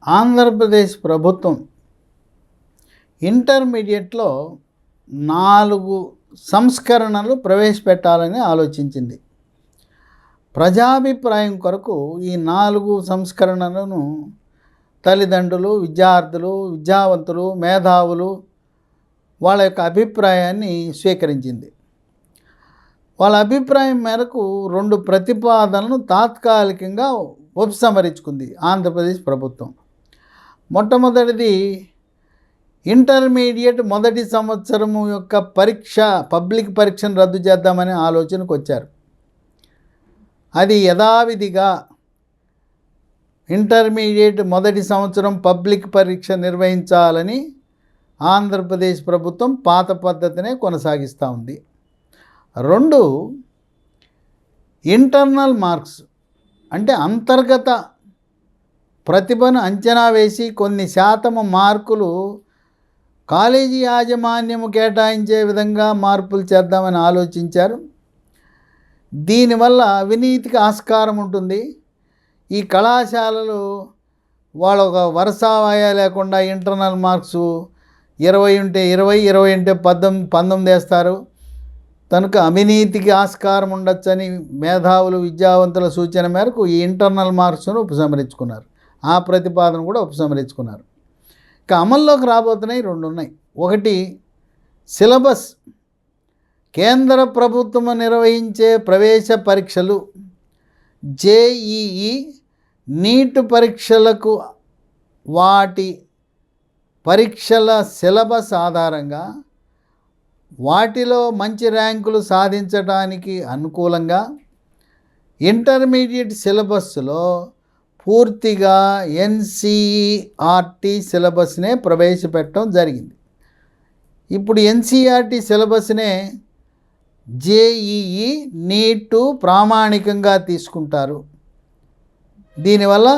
ఆంధ్రప్రదేశ్ ప్రభుత్వం ఇంటర్మీడియట్లో 4 సంస్కరణలు ప్రవేశపెట్టాలని ఆలోచించింది. ప్రజాభిప్రాయం కొరకు ఈ 4 సంస్కరణలను తల్లిదండ్రులు, విద్యార్థులు, విద్యావంతులు, మేధావులు వాళ్ళ యొక్క అభిప్రాయాన్ని స్వీకరించింది. వాళ్ళ అభిప్రాయం మేరకు 2 ప్రతిపాదనలను తాత్కాలికంగా ఉపసంహరించుకుంది ఆంధ్రప్రదేశ్ ప్రభుత్వం. మొట్టమొదటిది ఇంటర్మీడియట్ మొదటి సంవత్సరము యొక్క పబ్లిక్ పరీక్షను రద్దు చేద్దామనే ఆలోచనకు వచ్చారు. అది యథావిధిగా ఇంటర్మీడియట్ మొదటి సంవత్సరం పబ్లిక్ పరీక్ష నిర్వహించాలని ఆంధ్రప్రదేశ్ ప్రభుత్వం పాత పద్ధతినే కొనసాగిస్తూ ఉంది. 2 ఇంటర్నల్ మార్క్స్ అంటే అంతర్గత ప్రతిభను అంచనా వేసి కొన్ని శాతము మార్కులు కాలేజీ యాజమాన్యము కేటాయించే విధంగా మార్పులు చేద్దామని ఆలోచించారు. దీనివల్ల అవినీతికి ఆస్కారం ఉంటుంది. ఈ కళాశాలలు వాళ్ళ ఒక వరుసవాయా లేకుండా ఇంటర్నల్ మార్క్స్ 20 ఉంటే 20, 20 ఉంటే 19 వేస్తారు. కనుక అవినీతికి ఆస్కారం ఉండొచ్చని మేధావులు, విద్యావంతుల సూచన మేరకు ఈ ఇంటర్నల్ మార్క్స్ను ఉపసంహరించుకున్నారు. ఆ ప్రతిపాదన కూడా ఉపసంహరించుకున్నారు. ఇక అమల్లోకి రాబోతున్నాయి 2 ఉన్నాయి. ఒకటి సిలబస్. కేంద్ర ప్రభుత్వం నిర్వహించే ప్రవేశ పరీక్షలు జేఈఈ, నీట్ పరీక్షలకు వాటి పరీక్షల సిలబస్ ఆధారంగా వాటిలో మంచి ర్యాంకులు సాధించడానికి అనుకూలంగా ఇంటర్మీడియట్ సిలబస్లో పూర్తిగా ఎన్సీఈఆర్టీ సిలబస్నే ప్రవేశపెట్టడం జరిగింది. ఇప్పుడు ఎన్సీఆర్టీ సిలబస్నే జేఈఈ, నీటు ప్రామాణికంగా తీసుకుంటారు. దీనివల్ల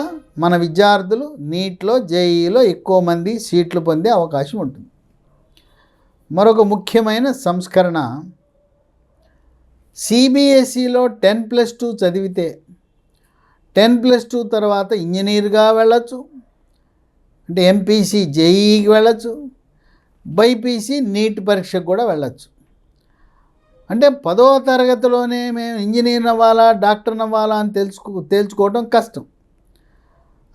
మన విద్యార్థులు నీట్లో, జేఈఈలో ఎక్కువ మంది సీట్లు పొందే అవకాశం ఉంటుంది. మరొక ముఖ్యమైన సంస్కరణ, సిబిఎస్ఈలో 10+2 చదివితే 10+2 తర్వాత ఇంజనీర్గా వెళ్ళచ్చు, అంటే ఎంపీసీ జేఈఈకి వెళ్ళచ్చు, బైపీసీ నీట్ పరీక్షకు కూడా వెళ్ళచ్చు. అంటే 10వ తరగతిలోనే మేము ఇంజనీర్ అవ్వాలా, డాక్టర్ అవ్వాలా అని తేల్చుకోవడం కష్టం.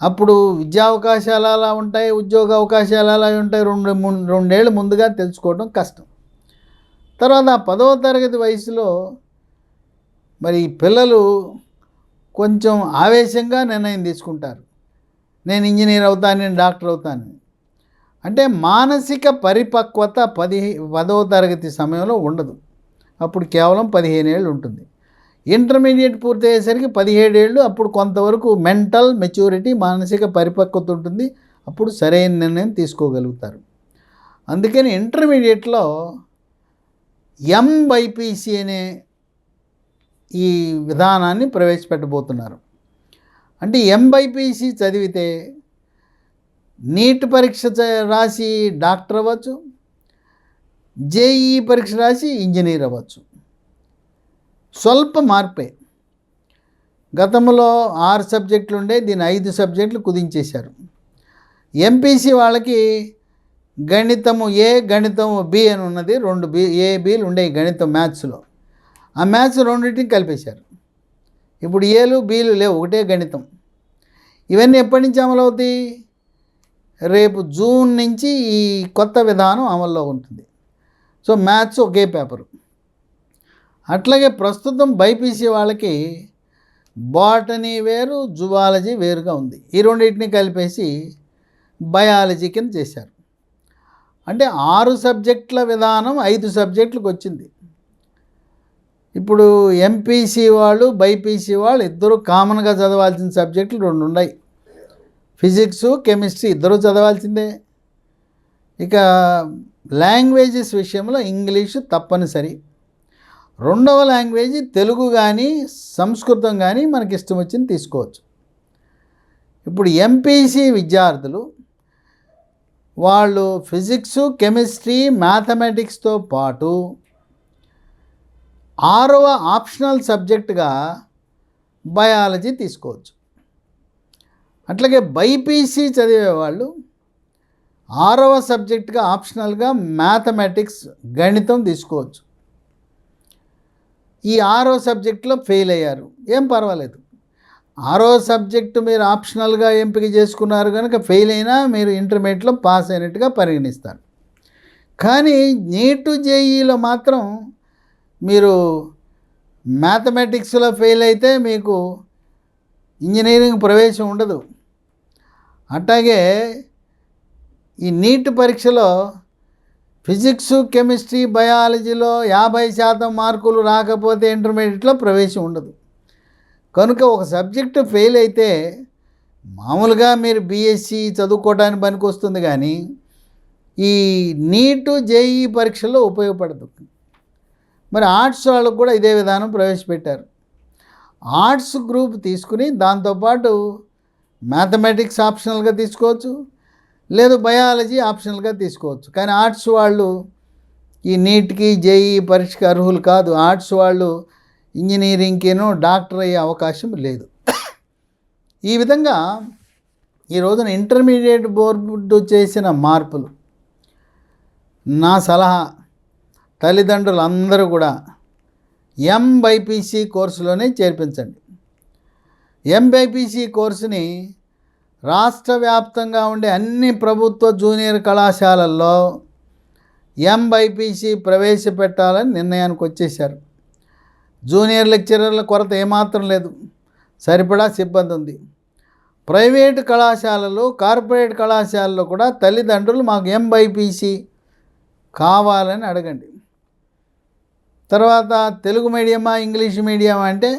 అప్పుడు విద్యా అవకాశాలు అలా ఉంటాయి, ఉద్యోగ అవకాశాలు అలా ఉంటాయి. 2 ఏళ్ళు ముందుగా తెలుసుకోవడం కష్టం. తర్వాత 10వ తరగతి వయసులో మరి పిల్లలు కొంచెం ఆవేశంగా నిర్ణయం తీసుకుంటారు. నేను ఇంజనీర్ అవుతాను, నేను డాక్టర్ అవుతాను. అంటే మానసిక పరిపక్వత 10వ తరగతి సమయంలో ఉండదు. అప్పుడు కేవలం 15 ఏళ్ళు ఉంటుంది. ఇంటర్మీడియట్ పూర్తి అయ్యేసరికి 17 ఏళ్ళు. అప్పుడు కొంతవరకు మెంటల్ మెచ్యూరిటీ, మానసిక పరిపక్వత ఉంటుంది. అప్పుడు సరైన నిర్ణయం తీసుకోగలుగుతారు. అందుకని ఇంటర్మీడియట్లో ఎంబైపీసీ అనే ఈ విధానాన్ని ప్రవేశపెట్టబోతున్నారు. అంటే ఎంబైపీసీ చదివితే నీట్ పరీక్ష రాసి డాక్టర్ అవ్వచ్చు, జేఈఈ పరీక్ష రాసి ఇంజనీర్ అవ్వచ్చు. స్వల్ప మార్పే. గతంలో 6 సబ్జెక్టులు ఉండే, దీన్ని 5 సబ్జెక్టులు కుదించేశారు. ఎంపీసీ వాళ్ళకి గణితము ఏ, గణితము బి అని ఉన్నది. 2 ఏ బీలు ఉండేవి గణితం మ్యాథ్స్లో. ఆ మ్యాథ్స్ రెండింటిని కలిపేశారు. ఇప్పుడు ఏలు బీలు లేవు, ఒకటే గణితం. ఇవన్నీ ఎప్పటి నుంచి అమలవుతాయి? రేపు జూన్ నుంచి ఈ కొత్త విధానం అమల్లో ఉంటుంది. సో మ్యాథ్స్ ఒకే పేపరు. అట్లాగే ప్రస్తుతం బైపీసీ వాళ్ళకి బాటనీ వేరు, జువాలజీ వేరుగా ఉంది. ఈ రెండింటిని కలిపేసి బయాలజీ కింద చేశారు. అంటే 6 సబ్జెక్టుల విధానం 5 సబ్జెక్టులకు వచ్చింది. ఇప్పుడు ఎంపీసీ వాళ్ళు, బైపీసీ వాళ్ళు ఇద్దరు కామన్గా చదవాల్సిన సబ్జెక్టులు 2 ఉన్నాయి. ఫిజిక్స్, కెమిస్ట్రీ ఇద్దరూ చదవాల్సిందే. ఇక లాంగ్వేజెస్ విషయంలో ఇంగ్లీషు తప్పనిసరి. 2వ లాంగ్వేజ్ తెలుగు కానీ సంస్కృతం కానీ మనకి ఇష్టం వచ్చింది తీసుకోవచ్చు. ఇప్పుడు ఎంపీసీ విద్యార్థులు వాళ్ళు ఫిజిక్స్, కెమిస్ట్రీ, మ్యాథమెటిక్స్తో పాటు 6వ ఆప్షనల్ సబ్జెక్టుగా బయాలజీ తీసుకోవచ్చు. అట్లాగే బైపీసీ చదివే వాళ్ళు 6వ సబ్జెక్టుగా ఆప్షనల్గా మ్యాథమెటిక్స్ గణితం తీసుకోవచ్చు. ఈ 6వ సబ్జెక్టులో ఫెయిల్ అయ్యారు, ఏం పర్వాలేదు. 6వ సబ్జెక్టు మీరు ఆప్షనల్గా ఎంపిక చేసుకున్నారు కనుక ఫెయిల్ అయినా మీరు ఇంటర్మీడియట్లో పాస్ అయినట్టుగా పరిగణిస్తారు. కానీ నీటు జేఈలో మాత్రం మీరు మ్యాథమెటిక్స్లో ఫెయిల్ అయితే మీకు ఇంజనీరింగ్ ప్రవేశం ఉండదు. అట్లాగే ఈ నీట్ పరీక్షలో ఫిజిక్స్, కెమిస్ట్రీ, బయాలజీలో 50% మార్కులు రాకపోతే ఇంటర్మీడియట్లో ప్రవేశం ఉండదు. కనుక ఒక సబ్జెక్టు ఫెయిల్ అయితే మామూలుగా మీరు బీఎస్సీ చదువుకోవడానికి పనికొస్తుంది, కానీ ఈ నీటు జేఈ పరీక్షలో ఉపయోగపడదు. మరి ఆర్ట్స్ వాళ్ళకు కూడా ఇదే విధానం ప్రవేశపెట్టారు. ఆర్ట్స్ గ్రూప్ తీసుకుని దాంతోపాటు మ్యాథమెటిక్స్ ఆప్షనల్గా తీసుకోవచ్చు, లేదు బయాలజీ ఆప్షనల్గా తీసుకోవచ్చు. కానీ ఆర్ట్స్ వాళ్ళు ఈ నీట్కి జేఈ పరీక్షకి అర్హులు కాదు. ఆర్ట్స్ వాళ్ళు ఇంజనీరింగ్కినో డాక్టర్ అయ్యే అవకాశం లేదు. ఈ విధంగా ఈ రోజున ఇంటర్మీడియట్ బోర్డు చేసిన మార్పులు, నా సలహా తల్లిదండ్రులందరూ కూడా ఎంబైపీసీ కోర్సులోనే చేర్పించండి. ఎంబైపీసీ కోర్సుని రాష్ట్ర వ్యాప్తంగా ఉండే అన్ని ప్రభుత్వ జూనియర్ కళాశాలల్లో ఎంబైపీసీ ప్రవేశపెట్టాలని నిర్ణయానికి వచ్చేశారు. జూనియర్ లెక్చరర్ల కొరత ఏమాత్రం లేదు, సరిపడా సిబ్బంది ఉంది. ప్రైవేటు కళాశాలలు, కార్పొరేట్ కళాశాలలో కూడా తల్లిదండ్రులు మాకు ఎంబైపీసీ కావాలని అడగండి. తర్వాత తెలుగు మీడియమా, ఇంగ్లీష్ మీడియం అంటే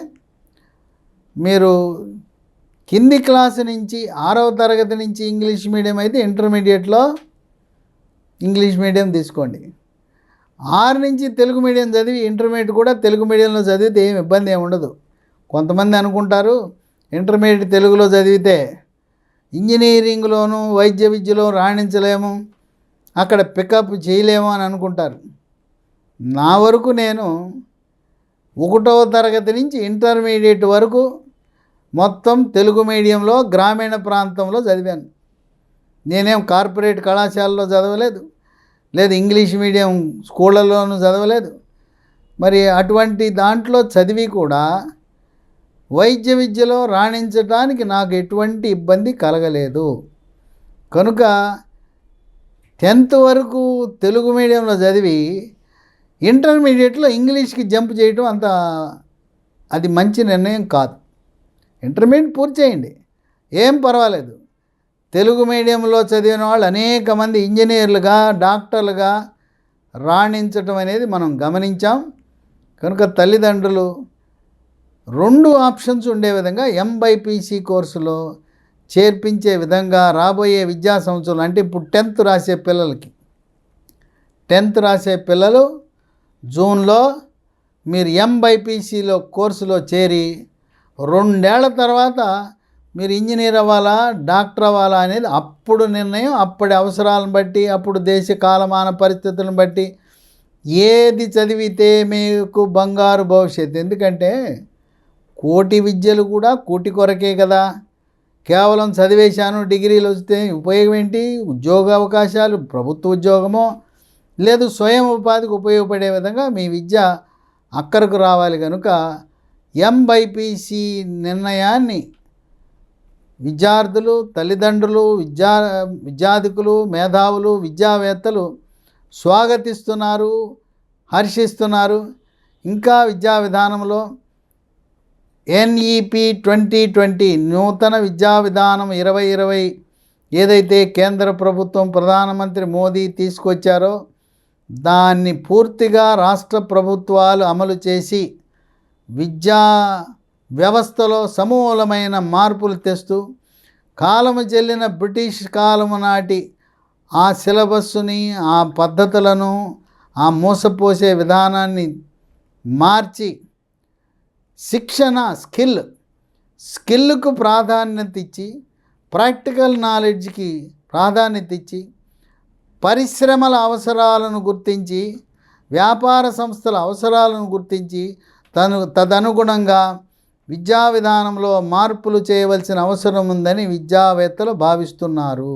మీరు కింది క్లాసు నుంచి 6వ తరగతి నుంచి ఇంగ్లీష్ మీడియం అయితే ఇంటర్మీడియట్లో ఇంగ్లీష్ మీడియం తీసుకోండి. 6 నుంచి తెలుగు మీడియం చదివి ఇంటర్మీడియట్ కూడా తెలుగు మీడియంలో చదివితే ఏం ఇబ్బంది ఏమి ఉండదు. కొంతమంది అనుకుంటారు ఇంటర్మీడియట్ తెలుగులో చదివితే ఇంజనీరింగ్లోనూ వైద్య విద్యలో రాణించలేము, అక్కడ పికప్ చేయలేము అని అనుకుంటారు. నా వరకు నేను 1వ తరగతి నుంచి ఇంటర్మీడియట్ వరకు మొత్తం తెలుగు మీడియంలో గ్రామీణ ప్రాంతంలో చదివాను. నేనేం కార్పొరేట్ కళాశాలలో చదవలేదు, లేదు ఇంగ్లీష్ మీడియం స్కూళ్ళలోనూ చదవలేదు. మరి అటువంటి దాంట్లో చదివి కూడా వైద్య విద్యలో రాణించడానికి నాకు ఎటువంటి ఇబ్బంది కలగలేదు. కనుక 10th వరకు తెలుగు మీడియంలో చదివి ఇంటర్మీడియట్లో ఇంగ్లీష్కి జంప్ చేయడం అది మంచి నిర్ణయం కాదు. ఇంటర్మీడియట్ పూర్తి చేయండి, ఏం పర్వాలేదు. తెలుగు మీడియంలో చదివిన వాళ్ళు అనేక మంది ఇంజనీర్లుగా, డాక్టర్లుగా రాణించటం అనేది మనం గమనించాం. కనుక తల్లిదండ్రులు 2 ఆప్షన్స్ ఉండే విధంగా ఎంబైపీసీ కోర్సులో చేర్పించే విధంగా రాబోయే విద్యా సంవత్సరం, అంటే ఇప్పుడు 10th రాసే పిల్లలకి, 10th రాసే పిల్లలు జూన్లో మీరు ఎంబైపీసీలో కోర్సులో చేరి 2 ఏళ్ల తర్వాత మీరు ఇంజనీర్ అవ్వాలా, డాక్టర్ అవ్వాలా అనేది అప్పుడు నిర్ణయం. అప్పటి అవసరాలను బట్టి, అప్పుడు దేశ కాలమాన పరిస్థితులను బట్టి ఏది చదివితే మీకు బంగారు భవిష్యత్తు. ఎందుకంటే కోటి విద్యలు కూడా కూటి కొరకే కదా. కేవలం చదివేశాను, డిగ్రీలు వస్తే ఉపయోగం ఏంటి? ఉద్యోగ అవకాశాలు, ప్రభుత్వ ఉద్యోగమో లేదు స్వయం ఉపాధికి ఉపయోగపడే విధంగా మీ విద్య అక్కరకు రావాలి. కనుక ఎంబైపీసీ నిర్ణయాన్ని విద్యార్థులు, తల్లిదండ్రులు, విద్యార్థికులు, మేధావులు, విద్యావేత్తలు స్వాగతిస్తున్నారు, హర్షిస్తున్నారు. ఇంకా విద్యా విధానంలో NEP 2020 నూతన విద్యా విధానం 2020 ఏదైతే కేంద్ర ప్రభుత్వం ప్రధానమంత్రి మోదీ తీసుకొచ్చారో దాన్ని పూర్తిగా రాష్ట్ర ప్రభుత్వాలు అమలు చేసి విద్యా వ్యవస్థలో సమూలమైన మార్పులు తెస్తూ కాలము చెల్లిన బ్రిటిష్ కాలము నాటి ఆ సిలబస్సుని, ఆ పద్ధతులను, ఆ మోసపోసే విధానాన్ని మార్చి శిక్షణ స్కిల్కు ప్రాధాన్యత ఇచ్చి, ప్రాక్టికల్ నాలెడ్జ్కి ప్రాధాన్యత ఇచ్చి, పరిశ్రమల అవసరాలను గుర్తించి, వ్యాపార సంస్థల అవసరాలను గుర్తించి తదనుగుణంగా విద్యా విధానంలో మార్పులు చేయవలసిన అవసరం ఉందని విద్యావేత్తలు భావిస్తున్నారు.